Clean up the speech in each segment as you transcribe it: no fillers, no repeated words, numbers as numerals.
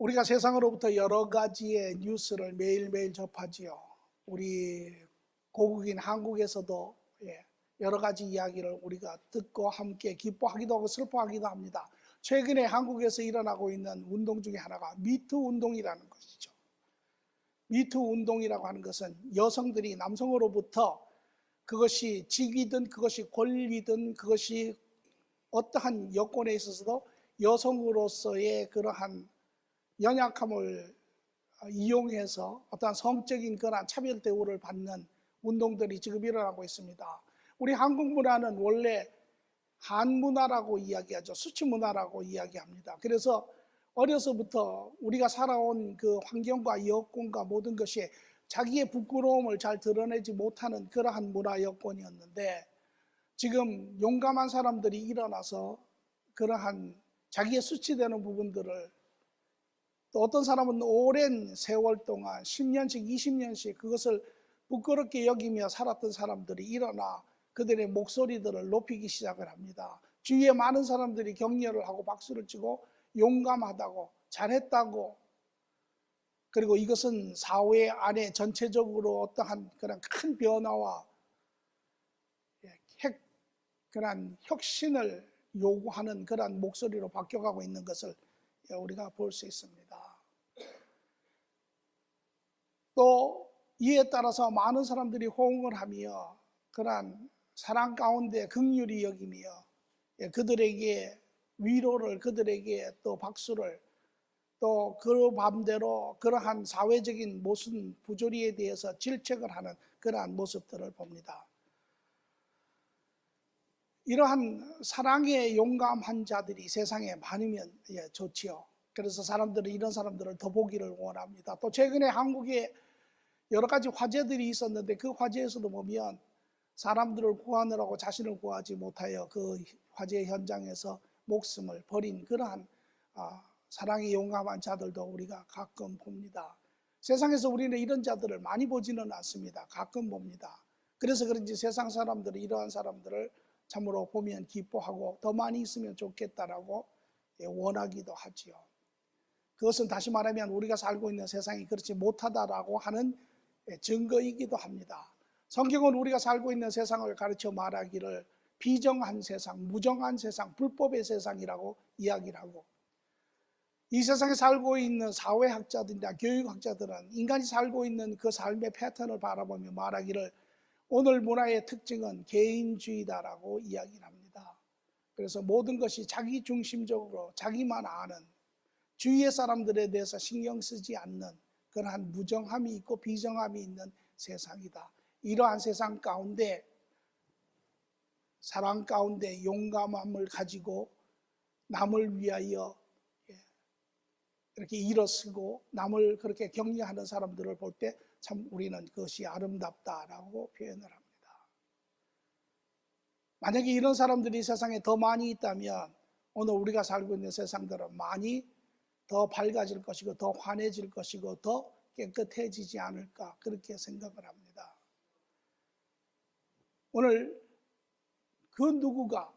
우리가 세상으로부터 여러 가지의 뉴스를 매일매일 접하지요. 우리 고국인 한국에서도 여러 가지 이야기를 우리가 듣고 함께 기뻐하기도 하고 슬퍼하기도 합니다. 최근에 한국에서 일어나고 있는 운동 중에 하나가 미투 운동이라는 것이죠. 미투 운동이라고 하는 것은 여성들이 남성으로부터 그것이 직위든 그것이 권리든 그것이 어떠한 여건에 있어서도 여성으로서의 그러한 연약함을 이용해서 어떠한 성적인 그런 차별 대우를 받는 운동들이 지금 일어나고 있습니다. 우리 한국 문화는 원래 한문화라고 이야기하죠. 수치문화라고 이야기합니다. 그래서 어려서부터 우리가 살아온 그 환경과 여건과 모든 것이 자기의 부끄러움을 잘 드러내지 못하는 그러한 문화 여건이었는데, 지금 용감한 사람들이 일어나서 그러한 자기의 수치되는 부분들을, 또 어떤 사람은 오랜 세월 동안 10년씩 20년씩 그것을 부끄럽게 여기며 살았던 사람들이 일어나 그들의 목소리들을 높이기 시작을 합니다. 주위에 많은 사람들이 격려를 하고 박수를 치고 용감하다고, 잘했다고, 그리고 이것은 사회 안에 전체적으로 어떠한 그런 큰 변화와 그런 혁신을 요구하는 그런 목소리로 바뀌어가고 있는 것을 우리가 볼 수 있습니다. 또 이에 따라서 많은 사람들이 호응을 하며 그러한 사랑 가운데 긍휼히 여기며 그들에게 위로를, 그들에게 또 박수를, 또 그 반대로 그러한 사회적인 모순 부조리에 대해서 질책을 하는 그러한 모습들을 봅니다. 이러한 사랑에 용감한 자들이 세상에 많으면 좋지요. 그래서 사람들은 이런 사람들을 더 보기를 원합니다. 또 최근에 한국에 여러 가지 화제들이 있었는데 그 화제에서도 보면 사람들을 구하느라고 자신을 구하지 못하여 그 화재 현장에서 목숨을 버린 그러한 사랑에 용감한 자들도 우리가 가끔 봅니다. 세상에서 우리는 이런 자들을 많이 보지는 않습니다. 가끔 봅니다. 그래서 그런지 세상 사람들은 이러한 사람들을 참으로 보면 기뻐하고 더 많이 있으면 좋겠다라고 원하기도 하지요. 그것은 다시 말하면 우리가 살고 있는 세상이 그렇지 못하다라고 하는 증거이기도 합니다. 성경은 우리가 살고 있는 세상을 가르쳐 말하기를 비정한 세상, 무정한 세상, 불법의 세상이라고 이야기를 하고, 이 세상에 살고 있는 사회학자들이나 교육학자들은 인간이 살고 있는 그 삶의 패턴을 바라보며 말하기를 오늘 문화의 특징은 개인주의다라고 이야기를 합니다. 그래서 모든 것이 자기 중심적으로 자기만 아는, 주위의 사람들에 대해서 신경 쓰지 않는 그러한 무정함이 있고 비정함이 있는 세상이다. 이러한 세상 가운데 사랑 가운데 용감함을 가지고 남을 위하여 이렇게 일어서고 남을 그렇게 격려하는 사람들을 볼 때 참 우리는 그것이 아름답다라고 표현을 합니다. 만약에 이런 사람들이 세상에 더 많이 있다면 오늘 우리가 살고 있는 세상들은 많이 더 밝아질 것이고 더 환해질 것이고 더 깨끗해지지 않을까, 그렇게 생각을 합니다. 오늘 그 누구가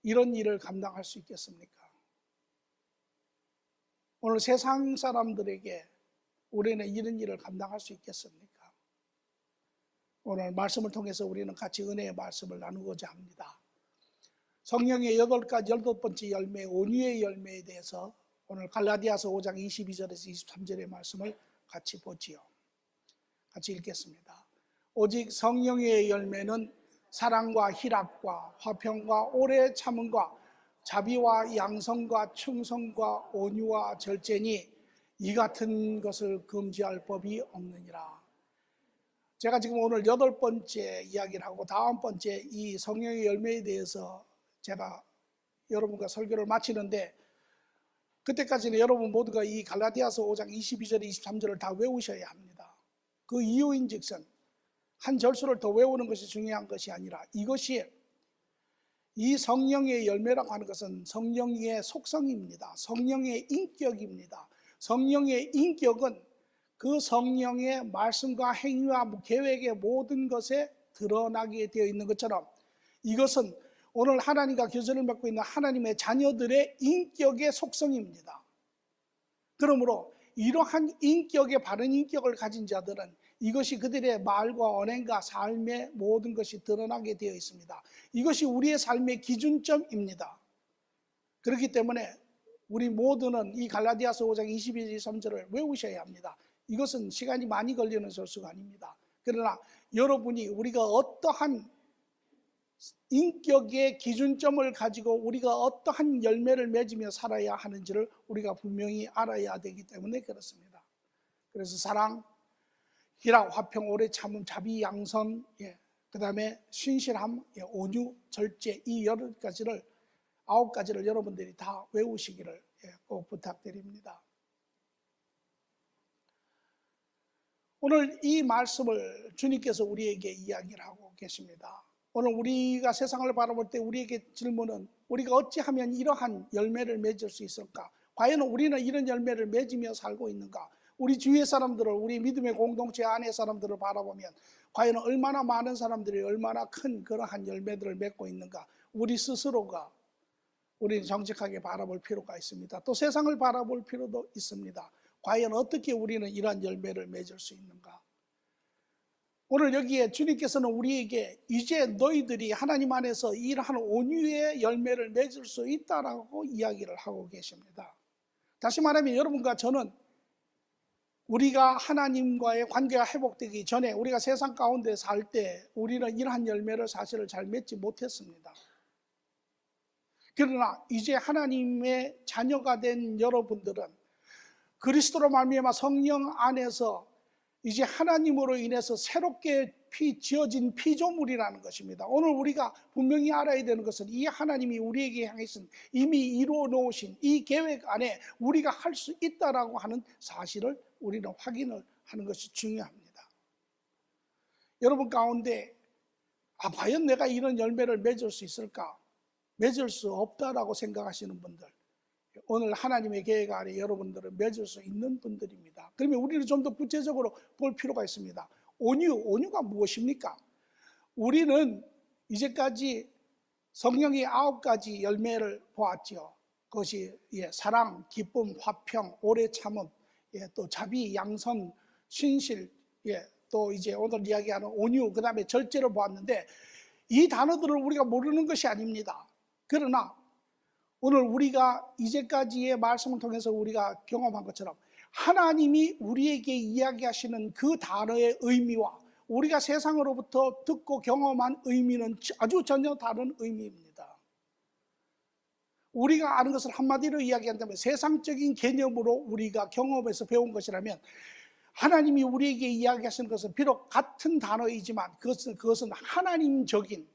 이런 일을 감당할 수 있겠습니까? 오늘 세상 사람들에게 우리는 이런 일을 감당할 수 있겠습니까? 오늘 말씀을 통해서 우리는 같이 은혜의 말씀을 나누고자 합니다. 성령의 8번째 열매, 온유의 열매에 대해서 오늘 갈라디아서 5장 22절에서 23절의 말씀을 같이 보지요. 같이 읽겠습니다. 오직 성령의 열매는 사랑과 희락과 화평과 오래 참음과 자비와 양성과 충성과 온유와 절제니 이 같은 것을 금지할 법이 없느니라. 제가 지금 오늘 8번째 이야기를 하고 다음번째 이 성령의 열매에 대해서 제가 여러분과 설교를 마치는데, 그때까지는 여러분 모두가 이 갈라디아서 5장 22절 23절을 다 외우셔야 합니다. 그 이유인즉슨 한 절수를 더 외우는 것이 중요한 것이 아니라, 이것이 이 성령의 열매라고 하는 것은 성령의 속성입니다. 성령의 인격입니다. 성령의 인격은 그 성령의 말씀과 행위와 계획의 모든 것에 드러나게 되어 있는 것처럼, 이것은 오늘 하나님과 교제를 맺고 있는 하나님의 자녀들의 인격의 속성입니다. 그러므로 이러한 인격의 바른 인격을 가진 자들은 이것이 그들의 말과 언행과 삶의 모든 것이 드러나게 되어 있습니다. 이것이 우리의 삶의 기준점입니다. 그렇기 때문에 우리 모두는 이 갈라디아서 5장 22절 23절을 외우셔야 합니다. 이것은 시간이 많이 걸리는 설수가 아닙니다. 그러나 여러분이 우리가 어떠한 인격의 기준점을 가지고 우리가 어떠한 열매를 맺으며 살아야 하는지를 우리가 분명히 알아야 되기 때문에 그렇습니다. 그래서 사랑, 희락, 화평, 오래 참음, 자비, 양선, 그 다음에 신실함, 온유, 절제, 이 9가지를 여러분들이 다 외우시기를 꼭 부탁드립니다. 오늘 이 말씀을 주님께서 우리에게 이야기를 하고 계십니다. 오늘 우리가 세상을 바라볼 때 우리에게 질문은 우리가 어찌하면 이러한 열매를 맺을 수 있을까? 과연 우리는 이런 열매를 맺으며 살고 있는가? 우리 주위의 사람들을, 우리 믿음의 공동체 안의 사람들을 바라보면 과연 얼마나 많은 사람들이 얼마나 큰 그러한 열매들을 맺고 있는가? 우리 스스로가 우리는 정직하게 바라볼 필요가 있습니다. 또 세상을 바라볼 필요도 있습니다. 과연 어떻게 우리는 이러한 열매를 맺을 수 있는가? 오늘 여기에 주님께서는 우리에게 이제 너희들이 하나님 안에서 이러한 온유의 열매를 맺을 수 있다라고 이야기를 하고 계십니다. 다시 말하면 여러분과 저는 우리가 하나님과의 관계가 회복되기 전에 우리가 세상 가운데 살 때 우리는 이러한 열매를 사실을 잘 맺지 못했습니다. 그러나 이제 하나님의 자녀가 된 여러분들은 그리스도로 말미암아 성령 안에서 이제 하나님으로 인해서 새롭게 지어진 피조물이라는 것입니다. 오늘 우리가 분명히 알아야 되는 것은 이 하나님이 우리에게 향해서 이미 이루어 놓으신 이 계획 안에 우리가 할 수 있다라고 하는 사실을 우리는 확인을 하는 것이 중요합니다. 여러분 가운데 과연 내가 이런 열매를 맺을 수 있을까? 맺을 수 없다라고 생각하시는 분들, 오늘 하나님의 계획 아래 여러분들은 맺을 수 있는 분들입니다. 그러면 우리는 좀 더 구체적으로 볼 필요가 있습니다. 온유가 무엇입니까? 우리는 이제까지 성령의 9가지 열매를 보았죠. 그것이 사랑, 기쁨, 화평, 오래 참음, 또 자비, 양선, 신실, 또 이제 오늘 이야기하는 온유, 그 다음에 절제를 보았는데 이 단어들을 우리가 모르는 것이 아닙니다. 그러나 오늘 우리가 이제까지의 말씀을 통해서 우리가 경험한 것처럼 하나님이 우리에게 이야기하시는 그 단어의 의미와 우리가 세상으로부터 듣고 경험한 의미는 아주 전혀 다른 의미입니다. 우리가 아는 것을 한마디로 이야기한다면 세상적인 개념으로 우리가 경험해서 배운 것이라면 하나님이 우리에게 이야기하시는 것은 비록 같은 단어이지만 그것은 하나님적인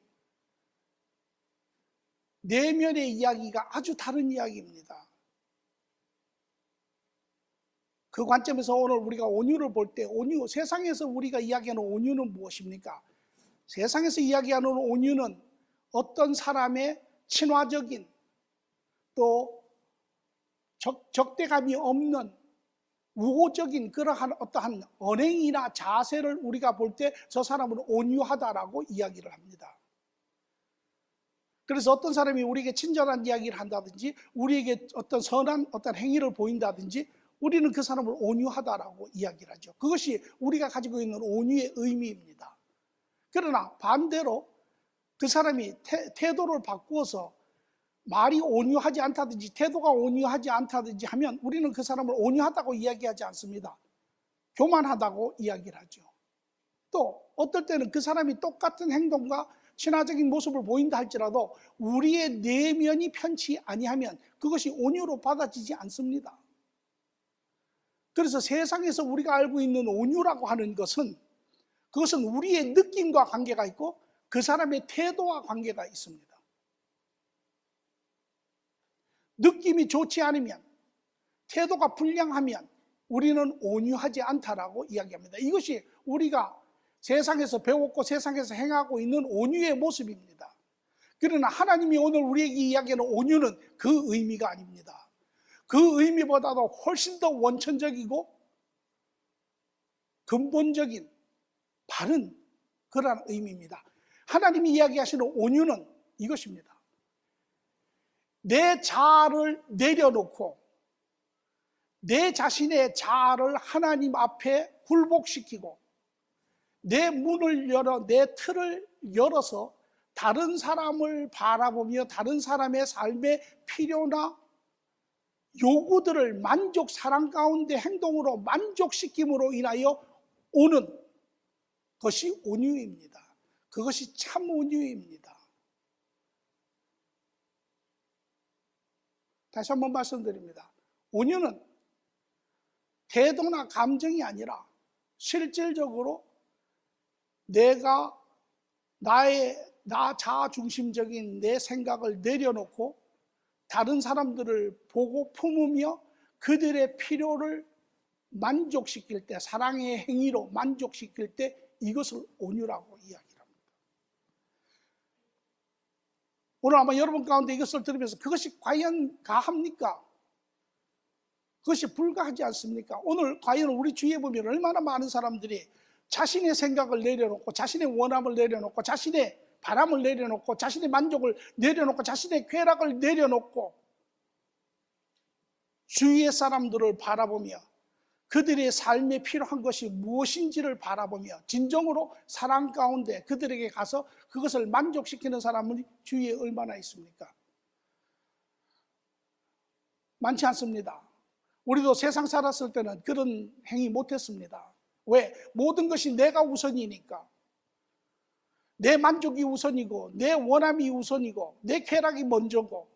내면의 이야기가 아주 다른 이야기입니다. 그 관점에서 오늘 우리가 온유를 볼 때 세상에서 우리가 이야기하는 온유는 무엇입니까? 세상에서 이야기하는 온유는 어떤 사람의 친화적인 또 적대감이 없는 우호적인 그러한 어떠한 언행이나 자세를 우리가 볼 때 저 사람은 온유하다라고 이야기를 합니다. 그래서 어떤 사람이 우리에게 친절한 이야기를 한다든지 우리에게 어떤 선한 어떤 행위를 보인다든지 우리는 그 사람을 온유하다라고 이야기를 하죠. 그것이 우리가 가지고 있는 온유의 의미입니다. 그러나 반대로 그 사람이 태도를 바꾸어서 말이 온유하지 않다든지 태도가 온유하지 않다든지 하면 우리는 그 사람을 온유하다고 이야기하지 않습니다. 교만하다고 이야기를 하죠. 또 어떨 때는 그 사람이 똑같은 행동과 친화적인 모습을 보인다 할지라도 우리의 내면이 편치 아니하면 그것이 온유로 받아지지 않습니다. 그래서 세상에서 우리가 알고 있는 온유라고 하는 것은 그것은 우리의 느낌과 관계가 있고 그 사람의 태도와 관계가 있습니다. 느낌이 좋지 않으면 태도가 불량하면 우리는 온유하지 않다라고 이야기합니다. 이것이 우리가 세상에서 배웠고 세상에서 행하고 있는 온유의 모습입니다. 그러나 하나님이 오늘 우리에게 이야기하는 온유는 그 의미가 아닙니다. 그 의미보다도 훨씬 더 원천적이고 근본적인 바른 그러한 의미입니다. 하나님이 이야기하시는 온유는 이것입니다. 내 자아를 내려놓고 내 자신의 자아를 하나님 앞에 굴복시키고 내 문을 열어 내 틀을 열어서 다른 사람을 바라보며 다른 사람의 삶의 필요나 요구들을 사랑 가운데 행동으로 만족시킴으로 인하여 오는 것이 온유입니다. 그것이 참 온유입니다. 다시 한번 말씀드립니다. 온유는 태도나 감정이 아니라 실질적으로 내가 나 자아 중심적인 내 생각을 내려놓고 다른 사람들을 보고 품으며 그들의 필요를 만족시킬 때, 사랑의 행위로 만족시킬 때 이것을 온유라고 이야기합니다. 오늘 아마 여러분 가운데 이것을 들으면서 그것이 과연 가합니까? 그것이 불가하지 않습니까? 오늘 과연 우리 주위에 보면 얼마나 많은 사람들이 자신의 생각을 내려놓고 자신의 원함을 내려놓고 자신의 바람을 내려놓고 자신의 만족을 내려놓고 자신의 쾌락을 내려놓고 주위의 사람들을 바라보며 그들의 삶에 필요한 것이 무엇인지를 바라보며 진정으로 사랑 가운데 그들에게 가서 그것을 만족시키는 사람은 주위에 얼마나 있습니까? 많지 않습니다. 우리도 세상 살았을 때는 그런 행위 못했습니다. 왜? 모든 것이 내가 우선이니까. 내 만족이 우선이고 내 원함이 우선이고 내 쾌락이 먼저고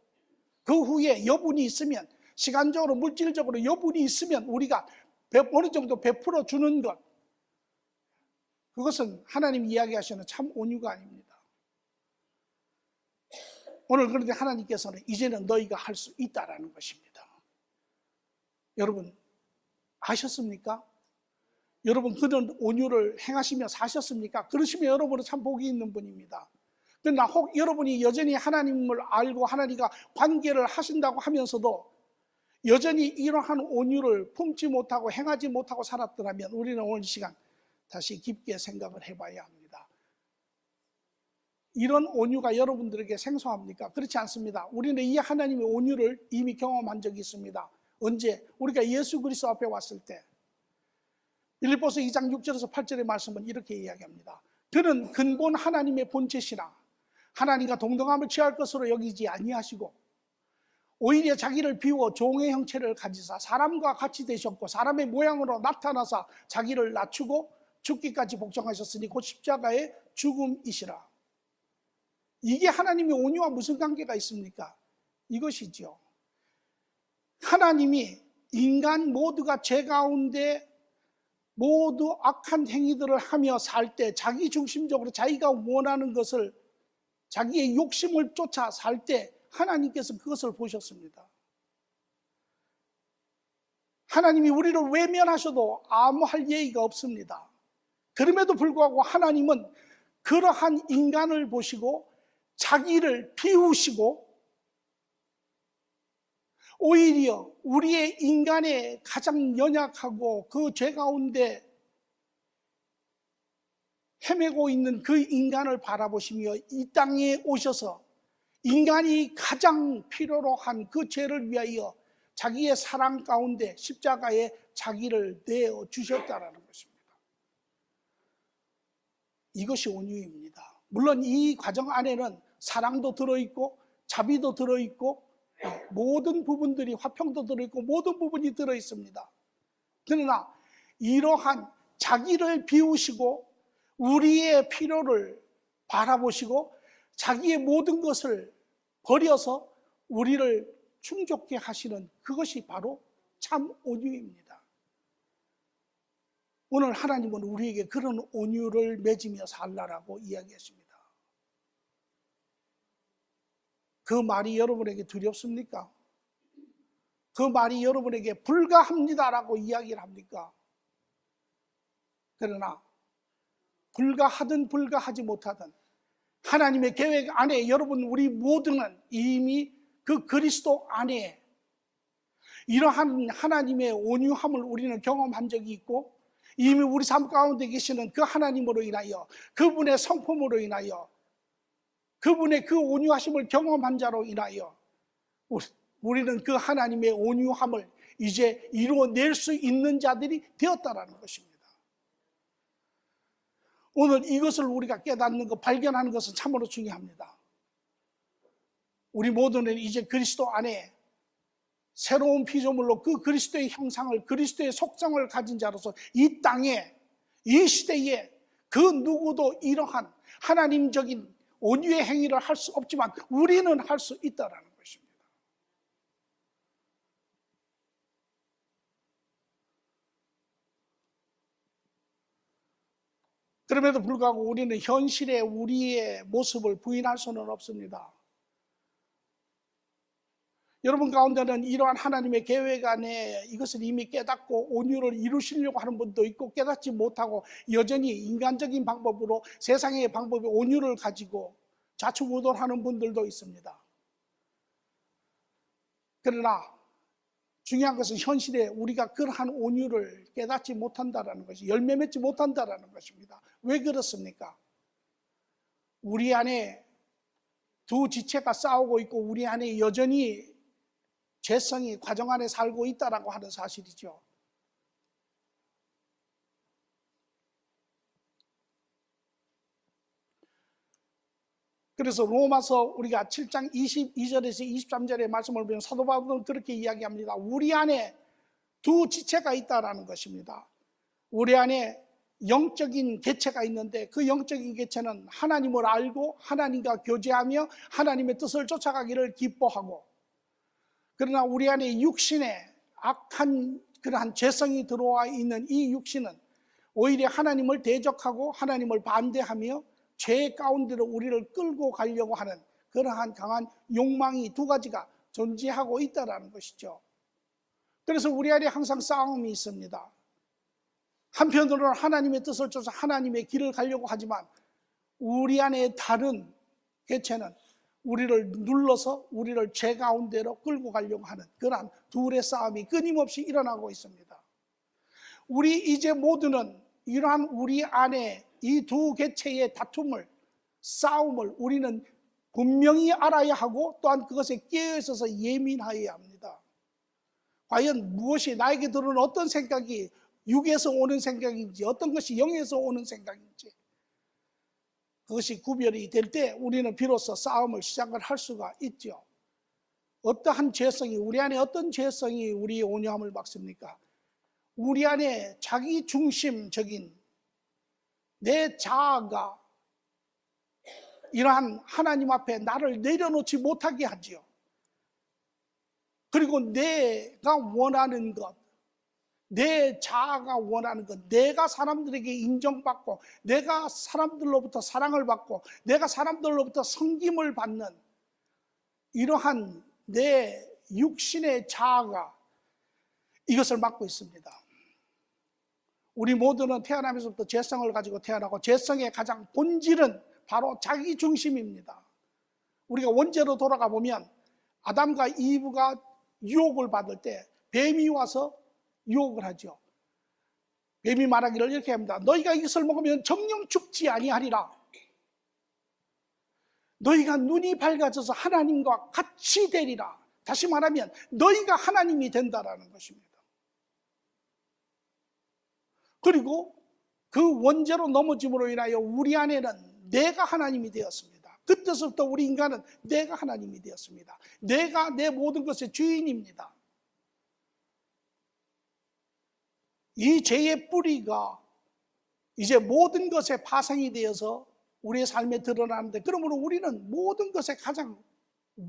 그 후에 여분이 있으면 시간적으로 물질적으로 여분이 있으면 우리가 어느 정도 베풀어 주는 것, 그것은 하나님 이야기하시는 참 온유가 아닙니다. 오늘 그런데 하나님께서는 이제는 너희가 할 수 있다라는 것입니다. 여러분 아셨습니까? 여러분 그런 온유를 행하시며 사셨습니까? 그러시면 여러분은 참 복이 있는 분입니다. 그러나 혹 여러분이 여전히 하나님을 알고 하나님과 관계를 하신다고 하면서도 여전히 이러한 온유를 품지 못하고 행하지 못하고 살았더라면 우리는 오늘 이 시간 다시 깊게 생각을 해봐야 합니다. 이런 온유가 여러분들에게 생소합니까? 그렇지 않습니다. 우리는 이 하나님의 온유를 이미 경험한 적이 있습니다. 언제? 우리가 예수 그리스도 앞에 왔을 때. 빌립보서 2장 6절에서 8절의 말씀은 이렇게 이야기합니다. 그는 근본 하나님의 본체시라 하나님과 동등함을 취할 것으로 여기지 아니하시고 오히려 자기를 비워 종의 형체를 가지사 사람과 같이 되셨고 사람의 모양으로 나타나사 자기를 낮추고 죽기까지 복종하셨으니 곧 십자가의 죽음이시라. 이게 하나님의 온유와 무슨 관계가 있습니까? 이것이죠. 하나님이 인간 모두가 죄 가운데 모두 악한 행위들을 하며 살 때 자기 중심적으로 자기가 원하는 것을 자기의 욕심을 쫓아 살 때 하나님께서 그것을 보셨습니다. 하나님이 우리를 외면하셔도 아무 할 예의가 없습니다. 그럼에도 불구하고 하나님은 그러한 인간을 보시고 자기를 비우시고 오히려 우리의 인간의 가장 연약하고 그 죄 가운데 헤매고 있는 그 인간을 바라보시며 이 땅에 오셔서 인간이 가장 필요로 한 그 죄를 위하여 자기의 사랑 가운데 십자가에 자기를 내어 주셨다는 것입니다. 이것이 온유입니다. 물론 이 과정 안에는 사랑도 들어있고 자비도 들어있고 모든 부분들이 화평도 들어있고 모든 부분이 들어있습니다. 그러나 이러한 자기를 비우시고 우리의 필요를 바라보시고 자기의 모든 것을 버려서 우리를 충족케 하시는 그것이 바로 참 온유입니다. 오늘 하나님은 우리에게 그런 온유를 맺으며 살라라고 이야기했습니다. 그 말이 여러분에게 두렵습니까? 그 말이 여러분에게 불가합니다라고 이야기를 합니까? 그러나 불가하든 불가하지 못하든 하나님의 계획 안에 여러분 우리 모두는 이미 그 그리스도 안에 이러한 하나님의 온유함을 우리는 경험한 적이 있고 이미 우리 삶 가운데 계시는 그 하나님으로 인하여 그분의 성품으로 인하여 그분의 그 온유하심을 경험한 자로 인하여 우리는 그 하나님의 온유함을 이제 이루어낼 수 있는 자들이 되었다라는 것입니다. 오늘 이것을 우리가 깨닫는 것, 발견하는 것은 참으로 중요합니다. 우리 모두는 이제 그리스도 안에 새로운 피조물로 그 그리스도의 형상을, 그리스도의 속성을 가진 자로서 이 땅에, 이 시대에 그 누구도 이러한 하나님적인 온유의 행위를 할 수 없지만 우리는 할 수 있다라는 것입니다. 그럼에도 불구하고 우리는 현실의 우리의 모습을 부인할 수는 없습니다. 여러분 가운데는 이러한 하나님의 계획 안에 이것을 이미 깨닫고 온유를 이루시려고 하는 분도 있고, 깨닫지 못하고 여전히 인간적인 방법으로, 세상의 방법에 온유를 가지고 좌충우돌하는 분들도 있습니다. 그러나 중요한 것은 현실에 우리가 그러한 온유를 깨닫지 못한다는 것이, 열매 맺지 못한다는 것입니다. 왜 그렇습니까? 우리 안에 두 지체가 싸우고 있고 우리 안에 여전히 죄성이 과정 안에 살고 있다라고 하는 사실이죠. 그래서 로마서 우리가 7장 22절에서 23절의 말씀을 보면 사도 바울은 그렇게 이야기합니다. 우리 안에 두 지체가 있다라는 것입니다. 우리 안에 영적인 개체가 있는데 그 영적인 개체는 하나님을 알고 하나님과 교제하며 하나님의 뜻을 쫓아가기를 기뻐하고, 그러나 우리 안에 육신에 악한 그러한 죄성이 들어와 있는 이 육신은 오히려 하나님을 대적하고 하나님을 반대하며 죄 가운데로 우리를 끌고 가려고 하는 그러한 강한 욕망이 두 가지가 존재하고 있다는 것이죠. 그래서 우리 안에 항상 싸움이 있습니다. 한편으로는 하나님의 뜻을 쫓아 하나님의 길을 가려고 하지만 우리 안에 다른 개체는 우리를 눌러서 우리를 죄 가운데로 끌고 가려고 하는 그러한 둘의 싸움이 끊임없이 일어나고 있습니다. 우리 이제 모두는 이러한 우리 안에 이 두 개체의 다툼을, 싸움을 우리는 분명히 알아야 하고 또한 그것에 깨어 있어서 예민하여야 합니다. 과연 무엇이 나에게 들어오는 어떤 생각이 육에서 오는 생각인지, 어떤 것이 영에서 오는 생각인지, 그것이 구별이 될 때 우리는 비로소 싸움을 시작을 할 수가 있죠. 어떠한 죄성이, 우리 안에 어떤 죄성이 우리의 온유함을 막습니까? 우리 안에 자기 중심적인 내 자아가 이러한 하나님 앞에 나를 내려놓지 못하게 하지요. 그리고 내가 원하는 것, 내 자아가 원하는 것, 내가 사람들에게 인정받고 내가 사람들로부터 사랑을 받고 내가 사람들로부터 섬김을 받는 이러한 내 육신의 자아가 이것을 막고 있습니다. 우리 모두는 태어나면서부터 죄성을 가지고 태어나고 죄성의 가장 본질은 바로 자기 중심입니다. 우리가 원죄로 돌아가 보면 아담과 이브가 유혹을 받을 때 뱀이 와서 유혹을 하죠. 뱀이 말하기를 이렇게 합니다. 너희가 이것을 먹으면 정녕 죽지 아니하리라. 너희가 눈이 밝아져서 하나님과 같이 되리라. 다시 말하면 너희가 하나님이 된다라는 것입니다. 그리고 그 원죄로 넘어짐으로 인하여 우리 안에는 내가 하나님이 되었습니다. 그때서부터 우리 인간은 내가 하나님이 되었습니다. 내가 내 모든 것의 주인입니다. 이 죄의 뿌리가 이제 모든 것에 파생이 되어서 우리의 삶에 드러나는데, 그러므로 우리는 모든 것의 가장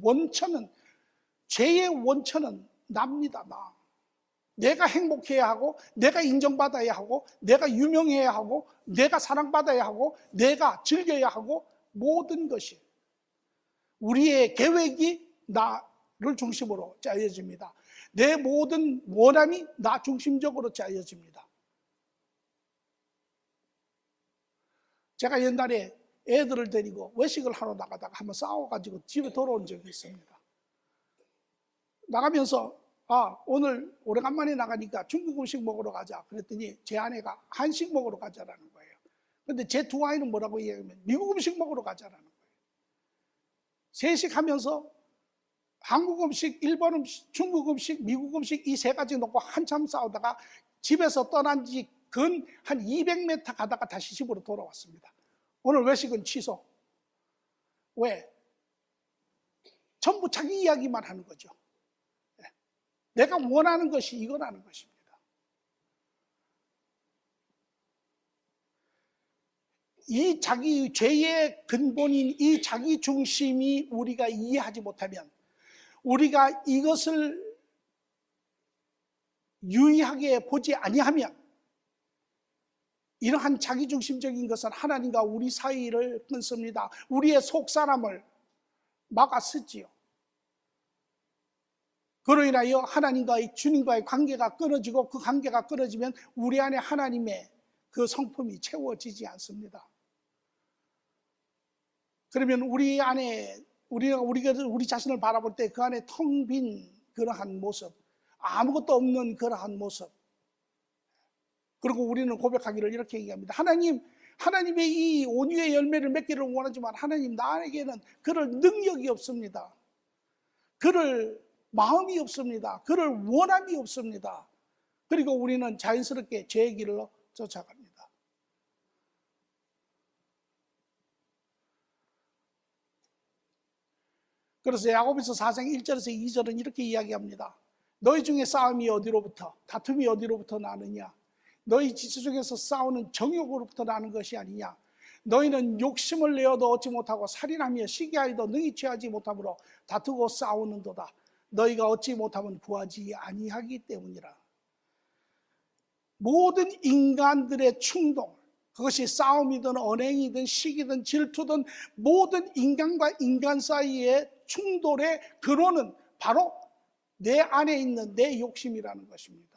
원천은, 죄의 원천은 납니다. 내가 행복해야 하고, 내가 인정받아야 하고, 내가 유명해야 하고, 내가 사랑받아야 하고, 내가 즐겨야 하고, 모든 것이 우리의 계획이 나를 중심으로 짜여집니다. 내 모든 원함이 나 중심적으로 짜여집니다. 제가 옛날에 애들을 데리고 외식을 하러 나가다가 한번 싸워가지고 집에 돌아온 적이 있습니다. 나가면서 오늘 오래간만에 나가니까 중국 음식 먹으러 가자 그랬더니 제 아내가 한식 먹으러 가자라는 거예요. 그런데 제 두 아이는 뭐라고 얘기하면 미국 음식 먹으러 가자라는 거예요. 세식하면서 한국 음식, 일본 음식, 중국 음식, 미국 음식 이 세 가지 놓고 한참 싸우다가 집에서 떠난 지 근 한 200m 가다가 다시 집으로 돌아왔습니다. 오늘 외식은 취소. 왜? 전부 자기 이야기만 하는 거죠. 내가 원하는 것이 이거라는 것입니다. 이 자기 죄의 근본인 이 자기 중심이 우리가 이해하지 못하면, 우리가 이것을 유의하게 보지 아니하면, 이러한 자기중심적인 것은 하나님과 우리 사이를 끊습니다. 우리의 속사람을 막아쓰지요. 그로 인하여 하나님과의, 주님과의 관계가 끊어지고, 그 관계가 끊어지면 우리 안에 하나님의 그 성품이 채워지지 않습니다. 그러면 우리 안에, 우리 자신을 바라볼 때 그 안에 텅 빈 그러한 모습, 아무것도 없는 그러한 모습. 그리고 우리는 고백하기를 이렇게 얘기합니다. 하나님의 이 온유의 열매를 맺기를 원하지만 하나님, 나에게는 그럴 능력이 없습니다. 그럴 마음이 없습니다. 그럴 원함이 없습니다. 그리고 우리는 자연스럽게 죄의 길로 쫓아갑니다. 그래서 야고보서 4장 1절에서 2절은 이렇게 이야기합니다. 너희 중에 싸움이 어디로부터, 다툼이 어디로부터 나느냐? 너희 지체 중에서 싸우는 정욕으로부터 나는 것이 아니냐? 너희는 욕심을 내어도 얻지 못하고 살인하며 시기하여도 능히 취하지 못하므로 다투고 싸우는도다. 너희가 얻지 못하면 구하지 아니하기 때문이라. 모든 인간들의 충동, 그것이 싸움이든 언행이든 시기든 질투든 모든 인간과 인간 사이의 충돌의 근원은 바로 내 안에 있는 내 욕심이라는 것입니다.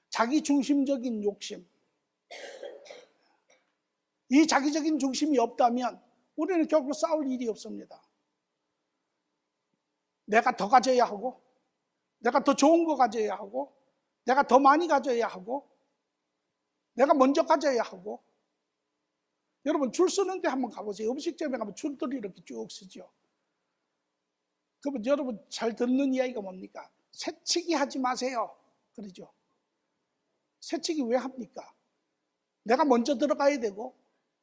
자기중심적인 욕심. 이 자기적인 중심이 없다면 우리는 결국 싸울 일이 없습니다. 내가 더 가져야 하고, 내가 더 좋은 거 가져야 하고, 내가 더 많이 가져야 하고, 내가 먼저 가져야 하고. 여러분, 줄 서는데 한번 가보세요. 음식점에 가면 줄들이 이렇게 쭉 서죠. 그러면 여러분 잘 듣는 이야기가 뭡니까? 새치기 하지 마세요. 그러죠. 새치기 왜 합니까? 내가 먼저 들어가야 되고,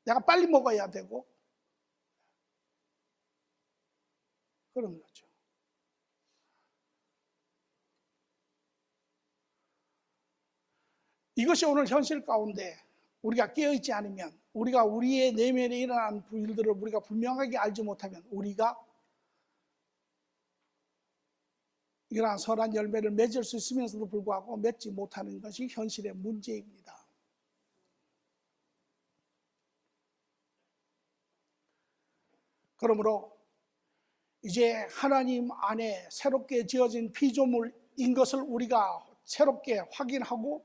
내가 빨리 먹어야 되고, 그런 거죠. 이것이 오늘 현실 가운데 우리가 깨어있지 않으면, 우리가 우리의 내면에 일어난 일들을 우리가 분명하게 알지 못하면 우리가 이러한 선한 열매를 맺을 수 있으면서도 불구하고 맺지 못하는 것이 현실의 문제입니다. 그러므로 이제 하나님 안에 새롭게 지어진 피조물인 것을 우리가 새롭게 확인하고,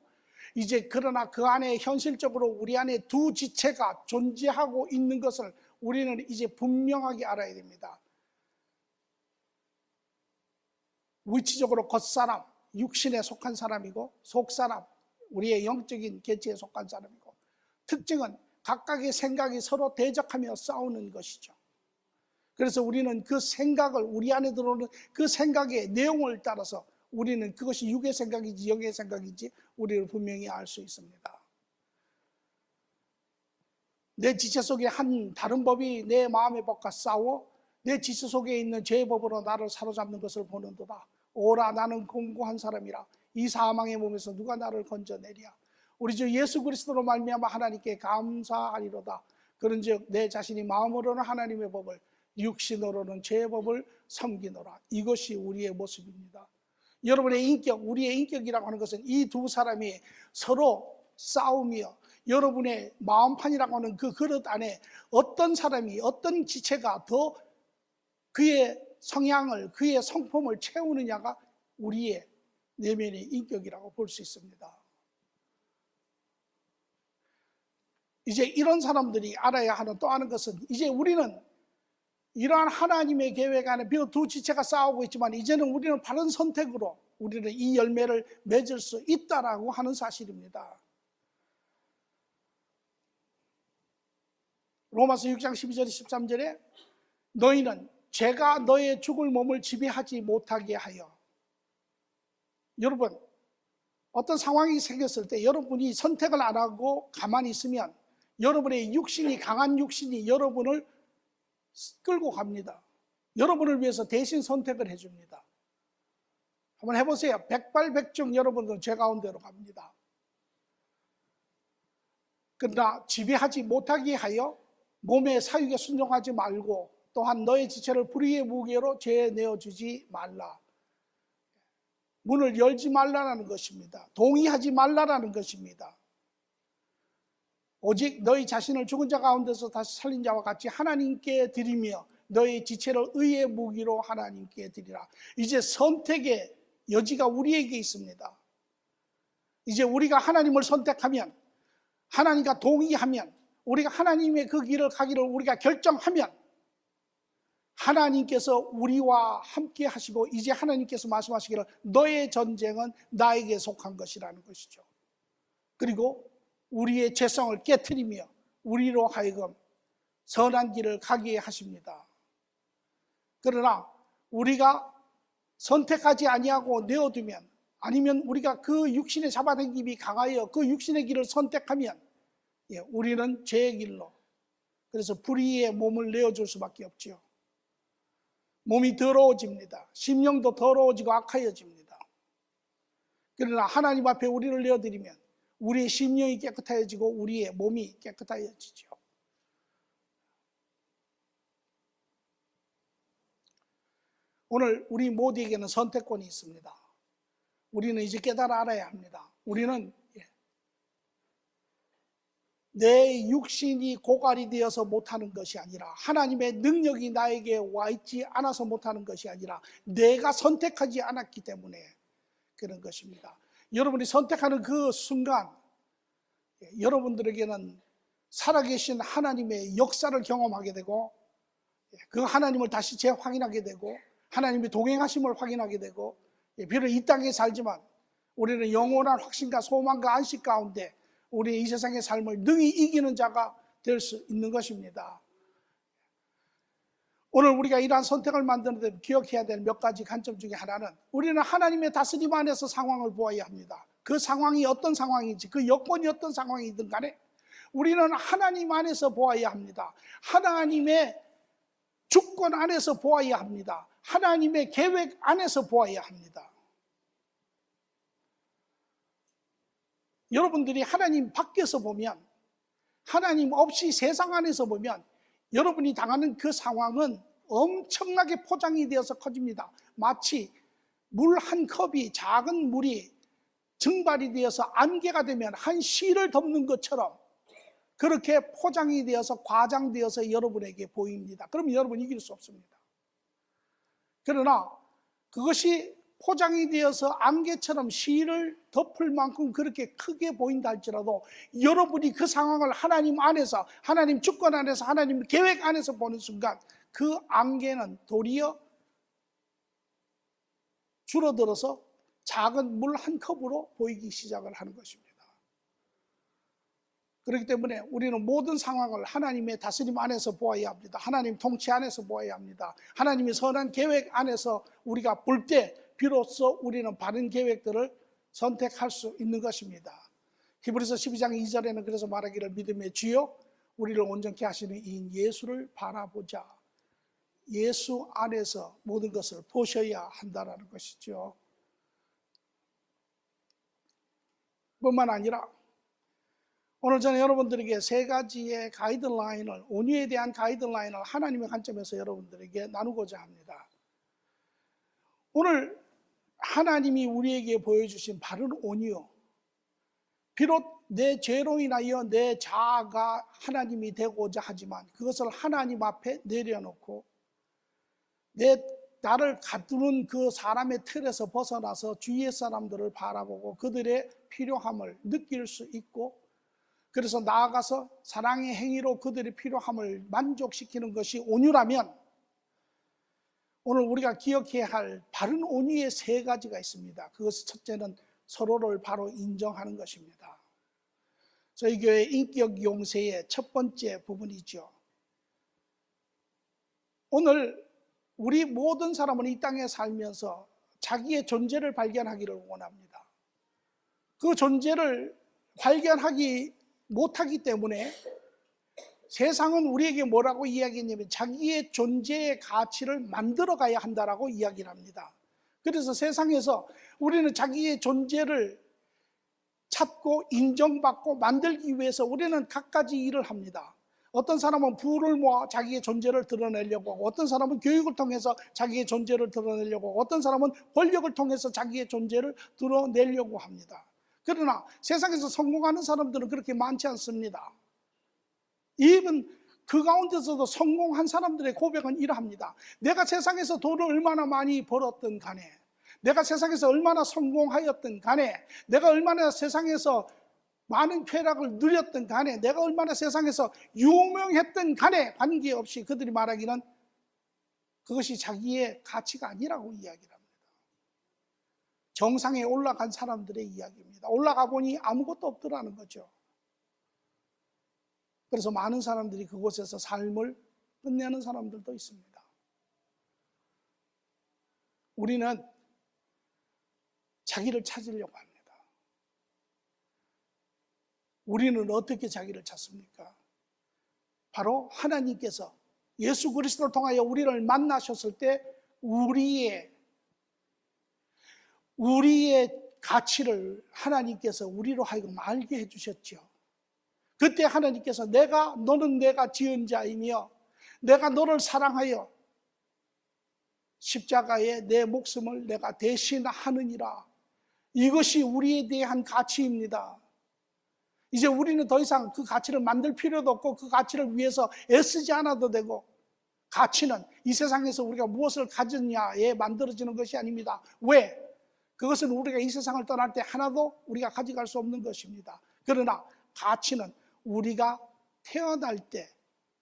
이제 그러나 그 안에 현실적으로 우리 안에 두 지체가 존재하고 있는 것을 우리는 이제 분명하게 알아야 됩니다. 위치적으로 겉사람, 육신에 속한 사람이고, 속사람, 우리의 영적인 개체에 속한 사람이고, 특징은 각각의 생각이 서로 대적하며 싸우는 것이죠. 그래서 우리는 그 생각을, 우리 안에 들어오는 그 생각의 내용을 따라서 우리는 그것이 육의 생각인지 영의 생각인지 우리를 분명히 알 수 있습니다. 내 지체 속에 한 다른 법이 내 마음의 법과 싸워 내 지체 속에 있는 죄의 법으로 나를 사로잡는 것을 보는도다. 오라, 나는 공고한 사람이라. 이 사망의 몸에서 누가 나를 건져내랴. 우리 주 예수 그리스도로 말미암아 하나님께 감사하리로다. 그런즉 내 자신이 마음으로는 하나님의 법을, 육신으로는 죄의 법을 섬기노라. 이것이 우리의 모습입니다. 여러분의 인격, 우리의 인격이라고 하는 것은 이 두 사람이 서로 싸우며, 여러분의 마음판이라고 하는 그 그릇 안에 어떤 사람이, 어떤 지체가 더 그의 성향을, 그의 성품을 채우느냐가 우리의 내면의 인격이라고 볼 수 있습니다. 이제 이런 사람들이 알아야 하는 또 하는 것은, 이제 우리는 이러한 하나님의 계획 안에 비록 두 지체가 싸우고 있지만 이제는 우리는 바른 선택으로 우리는 이 열매를 맺을 수 있다라고 하는 사실입니다. 로마서 6장 12절 13절에 너희는 죄가 너의 죽을 몸을 지배하지 못하게 하여. 여러분, 어떤 상황이 생겼을 때 여러분이 선택을 안 하고 가만히 있으면 여러분의 육신이, 강한 육신이 여러분을 끌고 갑니다. 여러분을 위해서 대신 선택을 해줍니다. 한번 해보세요. 백발백중 여러분은 죄 가운데로 갑니다. 그러나 지배하지 못하게 하여 몸의 사육에 순종하지 말고 또한 너의 지체를 불의의 무게로 죄에 내어주지 말라. 문을 열지 말라라는 것입니다. 동의하지 말라라는 것입니다. 오직 너희 자신을 죽은 자 가운데서 다시 살린 자와 같이 하나님께 드리며 너희 지체를 의의 무기로 하나님께 드리라. 이제 선택의 여지가 우리에게 있습니다. 이제 우리가 하나님을 선택하면, 하나님과 동의하면, 우리가 하나님의 그 길을 가기를 우리가 결정하면 하나님께서 우리와 함께 하시고 이제 하나님께서 말씀하시기를 너의 전쟁은 나에게 속한 것이라는 것이죠. 그리고 우리의 죄성을 깨트리며 우리로 하여금 선한 길을 가게 하십니다. 그러나 우리가 선택하지 아니하고 내어두면, 아니면 우리가 그 육신의 잡아당김이 강하여 그 육신의 길을 선택하면 우리는 죄의 길로, 그래서 불의의 몸을 내어줄 수밖에 없지요. 몸이 더러워집니다. 심령도 더러워지고 악하여집니다. 그러나 하나님 앞에 우리를 내어드리면 우리의 심령이 깨끗해지고 우리의 몸이 깨끗해지죠. 오늘 우리 모두에게는 선택권이 있습니다. 우리는 이제 깨달아 알아야 합니다. 우리는 내 육신이 고갈이 되어서 못하는 것이 아니라, 하나님의 능력이 나에게 와 있지 않아서 못하는 것이 아니라 내가 선택하지 않았기 때문에 그런 것입니다. 여러분이 선택하는 그 순간 여러분들에게는 살아계신 하나님의 역사를 경험하게 되고, 그 하나님을 다시 재확인하게 되고, 하나님의 동행하심을 확인하게 되고, 비록 이 땅에 살지만 우리는 영원한 확신과 소망과 안식 가운데 우리의 이 세상의 삶을 능히 이기는 자가 될 수 있는 것입니다. 오늘 우리가 이러한 선택을 만드는 데 기억해야 될 몇 가지 관점 중에 하나는, 우리는 하나님의 다스림 안에서 상황을 보아야 합니다. 그 상황이 어떤 상황인지, 그 여건이 어떤 상황이든 간에 우리는 하나님 안에서 보아야 합니다. 하나님의 주권 안에서 보아야 합니다. 하나님의 계획 안에서 보아야 합니다. 여러분들이 하나님 밖에서 보면, 하나님 없이 세상 안에서 보면 여러분이 당하는 그 상황은 엄청나게 포장이 되어서 커집니다. 마치 물 한 컵이, 작은 물이 증발이 되어서 안개가 되면 한 시를 덮는 것처럼 그렇게 포장이 되어서 과장되어서 여러분에게 보입니다. 그럼 여러분이 이길 수 없습니다. 그러나 그것이 포장이 되어서 안개처럼 시를 덮을 만큼 그렇게 크게 보인다 할지라도 여러분이 그 상황을 하나님 안에서, 하나님 주권 안에서, 하나님 계획 안에서 보는 순간 그 안개는 도리어 줄어들어서 작은 물 한 컵으로 보이기 시작을 하는 것입니다. 그렇기 때문에 우리는 모든 상황을 하나님의 다스림 안에서 보아야 합니다. 하나님 통치 안에서 보아야 합니다. 하나님의 선한 계획 안에서 우리가 볼 때 비로소 우리는 바른 계획들을 선택할 수 있는 것입니다. 히브리서 12장 2절에는 그래서 말하기를 믿음의 주여 우리를 온전케 하시는 이인 예수를 바라보자. 예수 안에서 모든 것을 보셔야 한다는 것이죠. 뿐만 아니라 오늘 저는 여러분들에게 세 가지의 가이드라인을, 온유에 대한 가이드라인을 하나님의 관점에서 여러분들에게 나누고자 합니다. 오늘 하나님이 우리에게 보여주신 바른 온유, 비록 내 죄로 인하여 내 자아가 하나님이 되고자 하지만 그것을 하나님 앞에 내려놓고 나를 가두는 그 사람의 틀에서 벗어나서 주위의 사람들을 바라보고 그들의 필요함을 느낄 수 있고, 그래서 나아가서 사랑의 행위로 그들의 필요함을 만족시키는 것이 온유라면, 오늘 우리가 기억해야 할 바른 온유의 세 가지가 있습니다. 그것은 첫째는 서로를 바로 인정하는 것입니다. 저희 교회 인격 용세의 첫 번째 부분이죠. 오늘 우리 모든 사람은 이 땅에 살면서 자기의 존재를 발견하기를 원합니다. 그 존재를 발견하기 못하기 때문에 세상은 우리에게 뭐라고 이야기했냐면 자기의 존재의 가치를 만들어 가야 한다라고 이야기를 합니다. 그래서 세상에서 우리는 자기의 존재를 찾고 인정받고 만들기 위해서 우리는 갖가지 일을 합니다. 어떤 사람은 부를 모아 자기의 존재를 드러내려고 하고, 어떤 사람은 교육을 통해서 자기의 존재를 드러내려고 하고, 어떤 사람은 권력을 통해서 자기의 존재를 드러내려고 합니다. 그러나 세상에서 성공하는 사람들은 그렇게 많지 않습니다. 이분 그 가운데서도 성공한 사람들의 고백은 이러합니다. 내가 세상에서 돈을 얼마나 많이 벌었든 간에, 내가 세상에서 얼마나 성공하였든 간에, 내가 얼마나 세상에서 많은 쾌락을 누렸든 간에, 내가 얼마나 세상에서 유명했든 간에 관계없이 그들이 말하기는 그것이 자기의 가치가 아니라고 이야기를 합니다. 정상에 올라간 사람들의 이야기입니다. 올라가 보니 아무것도 없더라는 거죠. 그래서 많은 사람들이 그곳에서 삶을 끝내는 사람들도 있습니다. 우리는 자기를 찾으려고 합니다. 우리는 어떻게 자기를 찾습니까? 바로 하나님께서 예수 그리스도를 통하여 우리를 만나셨을 때 우리의 가치를 하나님께서 우리로 하여금 알게 해주셨죠. 그때 하나님께서 너는 내가 지은 자이며 내가 너를 사랑하여 십자가에 내 목숨을 내가 대신하느니라. 이것이 우리에 대한 가치입니다. 이제 우리는 더 이상 그 가치를 만들 필요도 없고 그 가치를 위해서 애쓰지 않아도 되고, 가치는 이 세상에서 우리가 무엇을 가졌냐에 만들어지는 것이 아닙니다. 왜? 그것은 우리가 이 세상을 떠날 때 하나도 우리가 가져갈 수 없는 것입니다. 그러나 가치는 우리가 태어날 때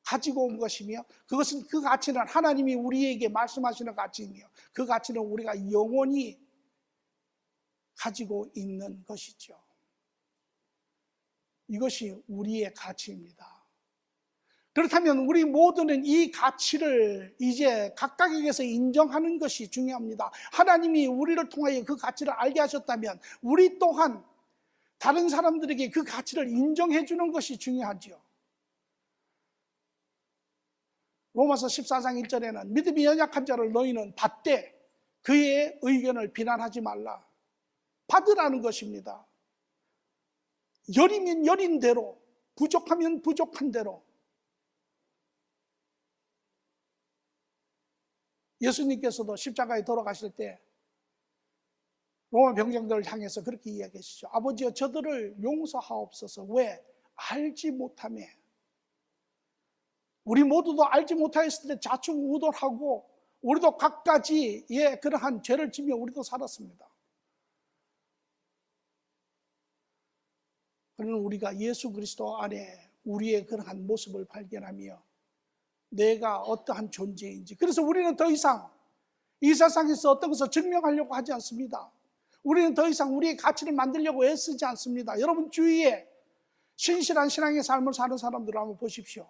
가지고 온 것이며, 그것은 그 가치는 하나님이 우리에게 말씀하시는 가치이며, 그 가치는 우리가 영원히 가지고 있는 것이죠. 이것이 우리의 가치입니다. 그렇다면 우리 모두는 이 가치를 이제 각각에게서 인정하는 것이 중요합니다. 하나님이 우리를 통하여 그 가치를 알게 하셨다면 우리 또한 다른 사람들에게 그 가치를 인정해 주는 것이 중요하죠. 로마서 14장 1절에는 믿음이 연약한 자를 너희는 받되 그의 의견을 비난하지 말라. 받으라는 것입니다. 열이면 열인 대로, 부족하면 부족한 대로. 예수님께서도 십자가에 돌아가실 때 로마 병정들을 향해서 그렇게 이야기하시죠. 아버지여 저들을 용서하옵소서. 왜? 알지 못하며. 우리 모두도 알지 못하였을 때 좌충우돌하고 우리도 각가지의 그러한 죄를 지며 우리도 살았습니다. 그러나 우리가 예수 그리스도 안에 우리의 그러한 모습을 발견하며 내가 어떠한 존재인지, 그래서 우리는 더 이상 이 세상에서 어떤 것을 증명하려고 하지 않습니다. 우리는 더 이상 우리의 가치를 만들려고 애쓰지 않습니다. 여러분 주위에 신실한 신앙의 삶을 사는 사람들을 한번 보십시오.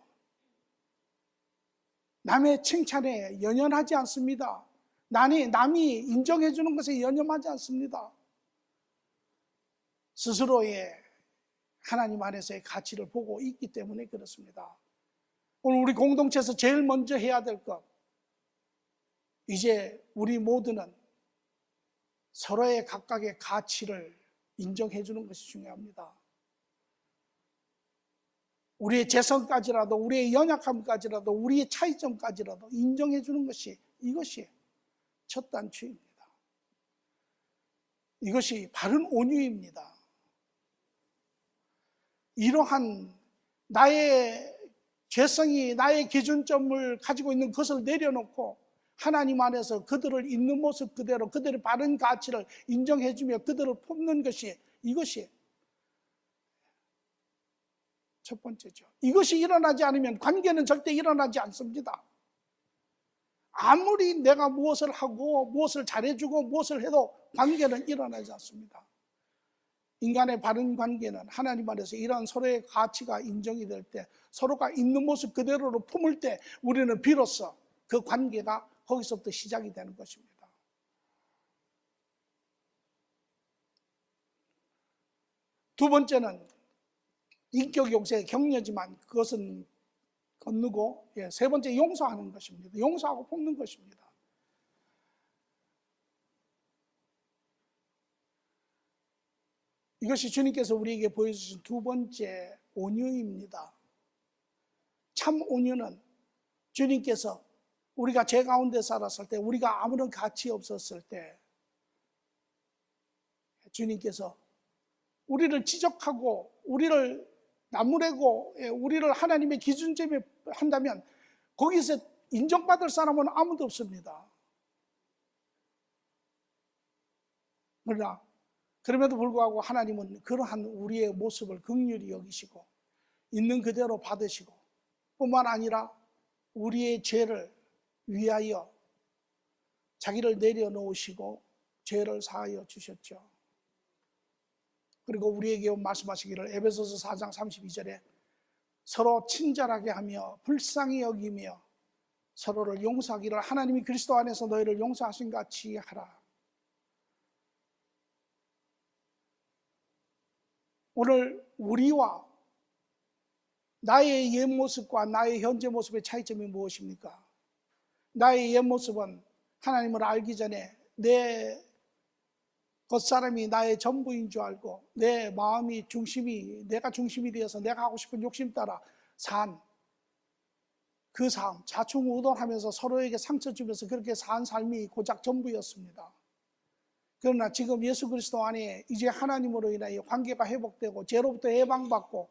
남의 칭찬에 연연하지 않습니다. 남이 인정해 주는 것에 연연하지 않습니다. 스스로의 하나님 안에서의 가치를 보고 있기 때문에 그렇습니다. 오늘 우리 공동체에서 제일 먼저 해야 될 것, 이제 우리 모두는 서로의 각각의 가치를 인정해 주는 것이 중요합니다. 우리의 재성까지라도, 우리의 연약함까지라도, 우리의 차이점까지라도 인정해 주는 것이, 이것이 첫 단추입니다. 이것이 바른 온유입니다. 이러한 나의 죄성이 나의 기준점을 가지고 있는 것을 내려놓고 하나님 안에서 그들을 있는 모습 그대로 그들의 바른 가치를 인정해주며 그들을 품는 것이, 이것이 첫 번째죠. 이것이 일어나지 않으면 관계는 절대 일어나지 않습니다. 아무리 내가 무엇을 하고 무엇을 잘해주고 무엇을 해도 관계는 일어나지 않습니다. 인간의 바른 관계는 하나님 안에서 이러한 서로의 가치가 인정이 될 때, 서로가 있는 모습 그대로로 품을 때 우리는 비로소 그 관계가 거기서부터 시작이 되는 것입니다. 두 번째는 인격 용서의 격려지만 그것은 건너고, 세 번째 용서하는 것입니다. 용서하고 품는 것입니다. 이것이 주님께서 우리에게 보여주신 두 번째 온유입니다. 참 온유는 주님께서 우리가 죄 가운데 살았을 때, 우리가 아무런 가치 없었을 때 주님께서 우리를 지적하고 우리를 나무래고 우리를 하나님의 기준점에 한다면 거기서 인정받을 사람은 아무도 없습니다. 그러나 그럼에도 불구하고 하나님은 그러한 우리의 모습을 긍휼히 여기시고 있는 그대로 받으시고 뿐만 아니라 우리의 죄를 위하여 자기를 내려놓으시고 죄를 사하여 주셨죠. 그리고 우리에게 말씀하시기를 에베소서 4장 32절에 서로 친절하게 하며 불쌍히 여기며 서로를 용서하기를 하나님이 그리스도 안에서 너희를 용서하신 같이 하라. 오늘 우리와 나의 옛 모습과 나의 현재 모습의 차이점이 무엇입니까? 나의 옛 모습은 하나님을 알기 전에 내 겉사람이 나의 전부인 줄 알고 내 마음이 내가 중심이 되어서 내가 하고 싶은 욕심 따라 산 그 삶, 자충우돌하면서 서로에게 상처 주면서 그렇게 산 삶이 고작 전부였습니다. 그러나 지금 예수 그리스도 안에 이제 하나님으로 인하여 관계가 회복되고 죄로부터 해방받고